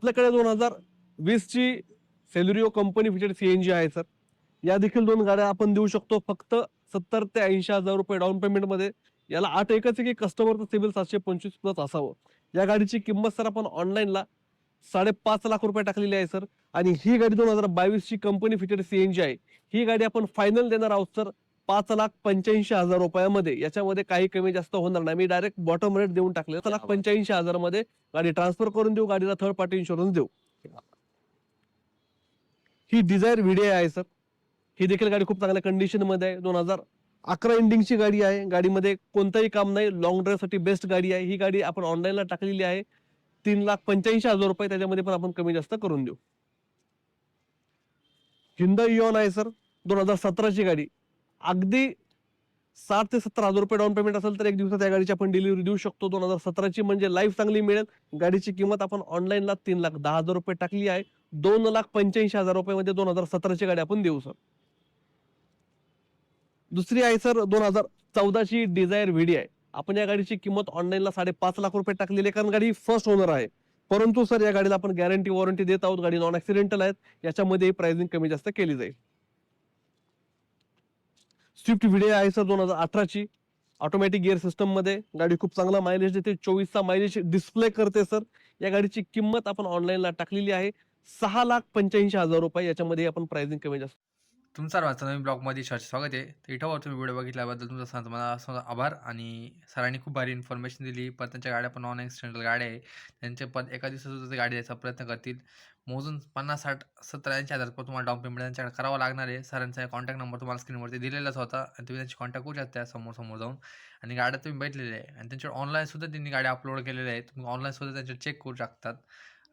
आपल्याकडे 2020 ची Celerio company fitted CNG आहे सर. या देखील 2 गाड्या आपण देऊ शकतो फक्त 70 ते 80,000 रुपये डाउन पेमेंट मध्ये. याला अट एकच आहे की कस्टमरचं सिबिल 725 प्लस असावं. या गाडीची किंमत सर आपण ऑनलाईनला 5.5 लाख रुपये टाकलेली आहे सर. आणि ही गाडी 2022 ची कंपनी फिटेड सीएनजी आहे. ही गाडी आपण फायनल देणार आहोत सर 5,85,000 रुपयामध्ये. याच्यामध्ये काही कमी जास्त होणार नाही. मी डायरेक्ट बॉटम रेट देऊन टाकले 5,85,000 मध्ये गाडी ट्रान्सफर करून देऊ. गाडीला थर्ड पार्टी इन्शुरन्स देऊ. ही डिझायर व्हीडीआय आहे सर. ही देखील गाडी खूप चांगल्या कंडिशन मध्ये आहे. 2011 एंडिंगची गाडी आहे. गाडीमध्ये कोणतंही काम नाही. लॉंग ड्राईव्ह साठी बेस्ट गाडी आहे. ही गाडी आपण ऑनलाईनला टाकलेली आहे 3,85,000 रुपये. त्याच्यामध्ये पण आपण कमी जास्त करून देऊ. हिंदाई इऑन आहे सर 2017 ची गाडी. अगदी 60 ते 70,000 रुपये डाऊन पेमेंट असेल तर एक दिवसात या गाडीची आपण डिलिव्हरी देऊ शकतो. 2017 ची म्हणजे लाईफ चांगली मिळेल. गाडीची किंमत आपण ऑनलाईनला 3,10,000 रुपये टाकली आहे. 2,85,000 रुपये मध्ये 2017 ची गाडी आपण देऊ सर. दुसरी आहे सर 2014 ची डिझायर व्हीडीआय. आपण या गाडीची किंमत ऑनलाईनला 5.5 लाख रुपये टाकलेली आहे कारण गाडी फर्स्ट ओनर आहे. परंतु सर या गाडीला आपण गॅरंटी वॉरंटी देत आहोत. गाडी नॉन ऍक्सिडेंटल आहेत. याच्यामध्ये प्राइसिंग कमी जास्त केली जाईल. स्विफ्ट व्हीडीआय आहे सर 2018 ची. ऑटोमॅटिक गिअर सिस्टम मध्ये गाडी खूप चांगला मायलेज देते. 24 चा मायलेज डिस्प्ले करते सर. या गाडीची किंमत आपण ऑनलाईनला टाकलेली आहे 6,85,000 रुपये. याच्यामध्ये आपण प्राइसिंग कमी जास्त. तुमचं सर्वांचं नवीन ब्लॉगमध्ये स्वागत आहे. तर इथं तुम्ही व्हिडिओ बघितल्याबद्दल तुमचा सर्वांचा मनापासून आभार. आणि सरांनी खूप भारी इन्फॉर्मेशन दिली. पण त्यांच्या गाड्या पण नॉन ॲक्सिडेंटल गाड्या आहे. त्यांचे पण एका दिवसात ते गाडी द्यायचा प्रयत्न करतील. मोजून 50, 60, 70, 80,000 रुपये तुम्हाला डाऊन पेमेंट त्यांच्याकडे करावं लागणार आहे. सरांचा कॉन्टॅक्ट नंबर तुम्हाला स्क्रीनवरती दिलेलाच होता आणि तुम्ही त्यांची कॉन्टॅक्ट करू शकता समोर जाऊन. आणि गाड्या तुम्ही बघितलेल्या आहे आणि त्यांच्यावर ऑनलाईनसुद्धा त्यांनी गाड्या अपलोड केलेल्या आहेत. तुम्ही ऑनलाईनसुद्धा त्यांच्यावर चेक करू शकतात.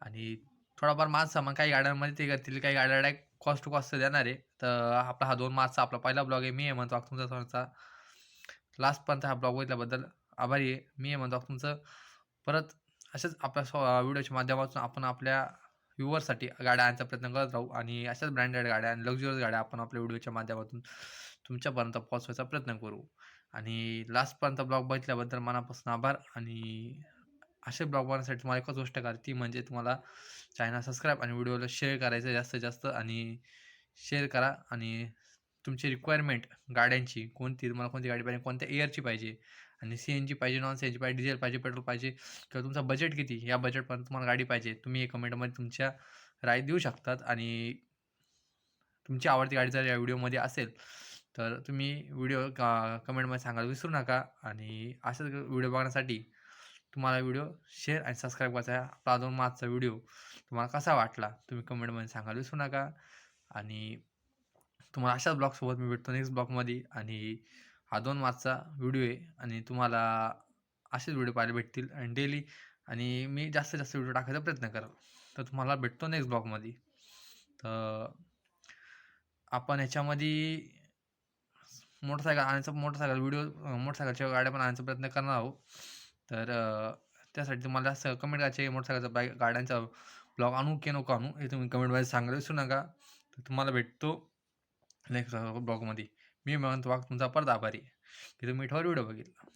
आणि थोडाफार माल सामान काही गाड्यांमध्ये ते करतील, काही गाड्या डायरेक्ट कॉस्ट टू कॉस्ट देणार आहे. तर आपला हा 2 मार्चचा आपला पहिला ब्लॉग आहे. मी हे म्हणतो तुमचा सर्वांचा लास्टपर्यंत हा ब्लॉग बघितल्याबद्दल आभारी आहे. मी हे म्हणतो तुमचं परत अशाच आपल्या व्हिडिओच्या माध्यमातून आपण आपल्या व्ह्यूअरसाठी गाड्या आणण्याचा प्रयत्न करत राहू. आणि अशाच ब्रँडेड गाड्या आणि लक्झुरियस गाड्या आपण आपल्या व्हिडिओच्या माध्यमातून तुमच्यापर्यंत पोहोचवायचा प्रयत्न करू. आणि लास्टपर्यंत ब्लॉग बघितल्याबद्दल मनापासून आभार. आणि असे ब्लॉग बनवण्यासाठी तुम्हाला एकच गोष्ट करा, ती म्हणजे तुम्हाला चॅनल सबस्क्राईब आणि व्हिडिओला शेअर करायचं जास्तीत जास्त. आणि शेअर करा. आणि तुमची रिक्वायरमेंट गाड्यांची तुम्हाला कोणती गाडी पाहिजे, कोणत्या इयरची पाहिजे, आणि सीएनजी पाहिजे, नॉन सीएनजी पाहिजे, डिझेल पाहिजे, पेट्रोल पाहिजे, किंवा तुमचा बजेट किती, या बजेटपर्यंत तुम्हाला गाडी पाहिजे, तुम्ही कमेंटमध्ये तुमच्या राय देऊ शकतात. आणि तुमची आवडती गाडी जर या व्हिडिओमध्ये असेल तर तुम्ही व्हिडिओ कमेंटमध्ये सांगायला विसरू नका. आणि अशाच व्हिडिओ बघण्यासाठी तुम्हाला व्हिडिओ शेअर आणि सबस्क्राईब करायचा आहे. आपला 2 मार्चचा व्हिडिओ तुम्हाला कसा वाटला तुम्ही कमेंटमध्ये सांगायला विसरू नका. आणि तुम्हाला अशाच ब्लॉगसोबत मी भेटतो नेक्स्ट ब्लॉगमध्ये. आणि हा 2 मार्चचा व्हिडिओ आहे आणि तुम्हाला असेच व्हिडिओ पाहायला भेटतील आणि डेली. आणि मी जास्तीत जास्त व्हिडिओ टाकायचा प्रयत्न करेल. तर तुम्हाला भेटतो नेक्स्ट ब्लॉगमध्ये. तर आपण ह्याच्यामध्ये मोटरसायकलच्या गाड्या पण आणायचा प्रयत्न करणार आहोत. तर त्यासाठी तुम्हाला असं कमेंट करायचे मोटरसायकलचा गाड्यांचा ब्लॉग आणू की नको आणू हे तुम्ही कमेंटमध्ये सांगायला विसरू नका. तर तुम्हाला भेटतो नेक्स्ट ब्लॉगमध्ये. मी म्हणतो तुमचा परत आभारी की तुम्ही व्हिडिओ बघितला.